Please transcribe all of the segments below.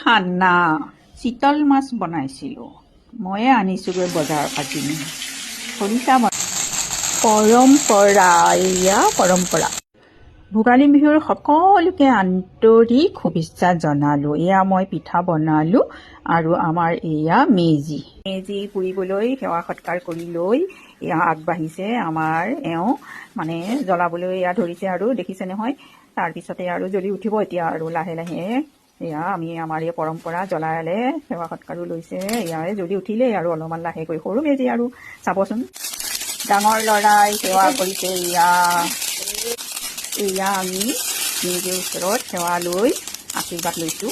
খানা চিতল মাছ বনাইছিলোঁ। ময়ে আনিছোগৈ বজাৰৰ পৰা কিনি। খৰিচা পৰম্পৰা, এয়া পৰম্পৰা। ভোগালী বিহুৰ সকলোকে আন্তৰিক শুভেচ্ছা জনালোঁ। এয়া মই পিঠা বনালোঁ আৰু আমাৰ এয়া মেজি পুৰিবলৈ সেৱা সৎকাৰ কৰি লৈ এয়া আগবাঢ়িছে আমাৰ এওঁ, মানে জ্বলাবলৈ এয়া ধৰিছে আৰু দেখিছে নহয়। তাৰপিছতে আৰু জ্বলি উঠিব এতিয়া আৰু লাহে লাহে। এয়া আমি আমাৰ এই পৰম্পৰা জ্বলালে সেৱা সৎকাৰো লৈছে। এয়াই জ্বলি উঠিলেই আৰু অলপমান লাহেকৈ সৰু মেজি আৰু চাবচোন। ডাঙৰ ল'ৰাই সেৱা কৰিছে। এয়া আমি মেজিৰ ওচৰত সেৱা লৈ আশীৰ্বাদ লৈছোঁ।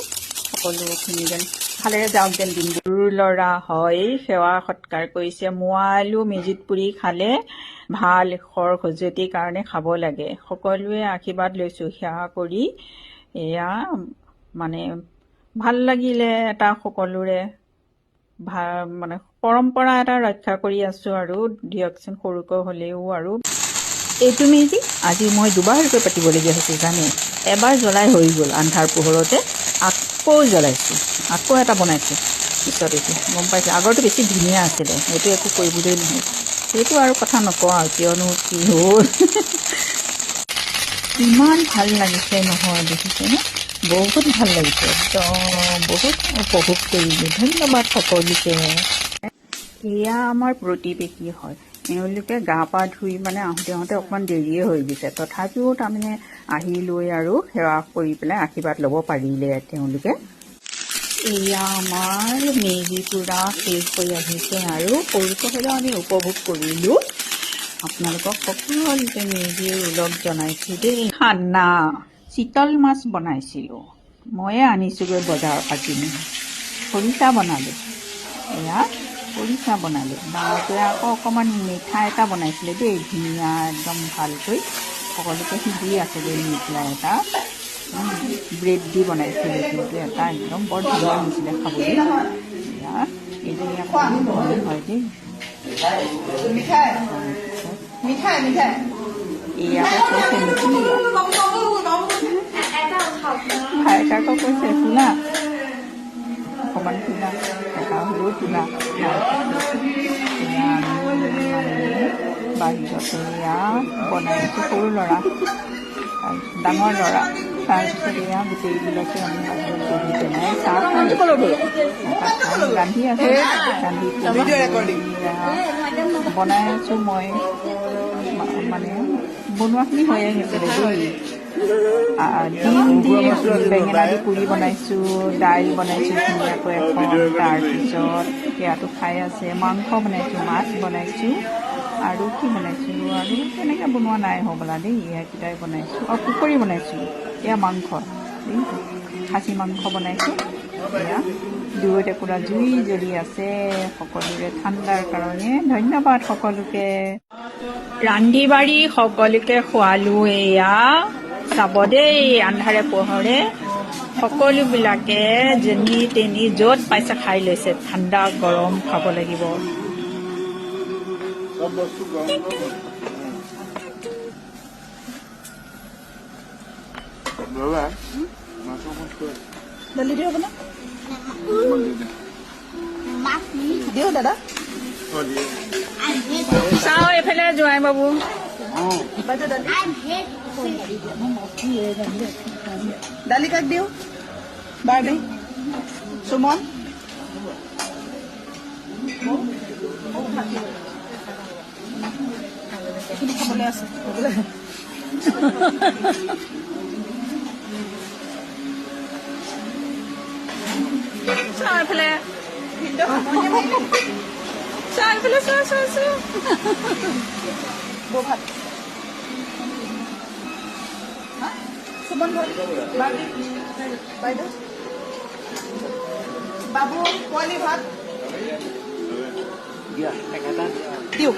সকলোখিনি যেন ভালেৰে যাওক যেন দিনবোৰ। ল'ৰা হয় সেৱা সৎকাৰ কৰিছে। মোৱা আলু মেজিত পুৰি খালে ভাল, খৰ খজুৱতিৰ কাৰণে খাব লাগে। সকলোৱে আশীৰ্বাদ লৈছোঁ সেৱা কৰি। এয়া মানে ভাল লাগিলে এটা সকলোৰে মানে পৰম্পৰা এটা ৰক্ষা কৰি আছোঁ আৰু দিয়কচোন, সৰুকৈ হ'লেও। আৰু এইটো মেজি আজি মই দুবাৰকৈ পাতিবলগীয়া হৈছে জানে। এবাৰ জ্বলাই হৈ গ'ল আন্ধাৰ পোহৰতে, আকৌ জ্বলাইছোঁ, আকৌ এটা বনাইছোঁ পিছত। এইটো গম পাইছোঁ, আগৰটো বেছি ধুনীয়া আছিলে, সেইটো একো কৰিবলৈ নহয়। সেইটো আৰু কথা নকওঁ আৰু, কিয়নো কি হ'ল। ইমান ভাল লাগিছে নহয়, দেখিছেনে? বহুত ভাল লাগিছে, একদম বহুত উপভোগ কৰিলোঁ। ধন্যবাদ সকলোকে। এয়া আমাৰ প্ৰতিবেশী হয়। এওঁলোকে গা পা ধুই মানে আহোঁতে অকণমান দেৰিয়ে হৈ গৈছে, তথাপিও তাৰমানে আহি লৈ আৰু সেৱা কৰি পেলাই আশীৰ্বাদ ল'ব পাৰিলে তেওঁলোকে। এয়া আমাৰ মেজি পুৰা শেষ হৈ আহিছে আৰু সৰুকৈ হ'লেও আমি উপভোগ কৰিলোঁ। আপোনালোকক সকলোকে মেজিৰ ওলগ জনাইছোঁ দেই। খানা চিতল মাছ বনাইছিলোঁ। ময়ে আনিছোগৈ বজাৰৰ পৰা কিনি। খৰিচা বনালোঁ। এয়া খৰিচা বনালোঁ। ডাঙৰটোৱে আকৌ অকণমান মিঠা এটা বনাইছিলে দেই, ধুনীয়া একদম ভালকৈ। সকলোকে সিজি আছেগৈ মিঠা এটা ব্ৰেড দি বনাইছিলে, কিন্তু এটা একদম বৰ ধুনীয়া হৈছিলে খাবলৈ। এয়া এইজনী আকৌ হয় দেই। এয়া কৈছে নেকি, ভাইকাকো কৈছে শুনা, অকণমান শুনা, এটা হ'লেও শুনা। এয়া আমি মানে বাহিৰতে এয়া বনাইছোঁ, সৰু ল'ৰা তাৰপিছত ডাঙৰ ল'ৰা, তাৰপিছত এয়া গোটেইবিলাকে আমি বাহিৰত বহি পেলাই চাহ ৰান্ধি আছোঁ। ৰান্ধি বনাই আছোঁ মই, মানে বনোৱাখিনি হৈয়ে গৈছে দেই। ডিম দি বেঙেনা দি পুৰি বনাইছোঁ, দাইল বনাইছোঁ ধুনীয়াকৈ এখন, তাৰপিছত সেয়াটো খাই আছে। মাংস বনাইছোঁ, মাছ বনাইছোঁ, আৰু কি বনাইছোঁ, আৰু তেনেকৈ বনোৱা নাই হ'বলা দেই। এয়াকেইটাই বনাইছোঁ। পকৰি বনাইছোঁ। এয়া মাংস দেই, খাচী মাংস বনাইছোঁ। এয়া দূৰতে পুৰা জুই জ্বলি আছে সকলোৰে ঠাণ্ডাৰ কাৰণে। ধন্যবাদ সকলোকে। ৰান্ধি বাঢ়ি সকলোকে খোৱালোঁ। এয়া চাব দেই, আন্ধাৰে পোহৰে সকলোবিলাকে যেনি তেনি য'ত পাইছে খাই লৈছে। ঠাণ্ডা গৰম খাব লাগিব। দালি দিওঁ আপোনাৰ দিওঁ দাদা। চাওঁ এইফালে জোৱাই বাবু। দালি কাক দিওঁ, বাৰ্বি, সুমন। এইখিনি খাবলৈ আছে। চাওঁ এইফালে, চাওঁ এইফালে, চাওঁ ভাত সুমন বাইদেউ, বাবু পোৱালি ভাত দিওঁ।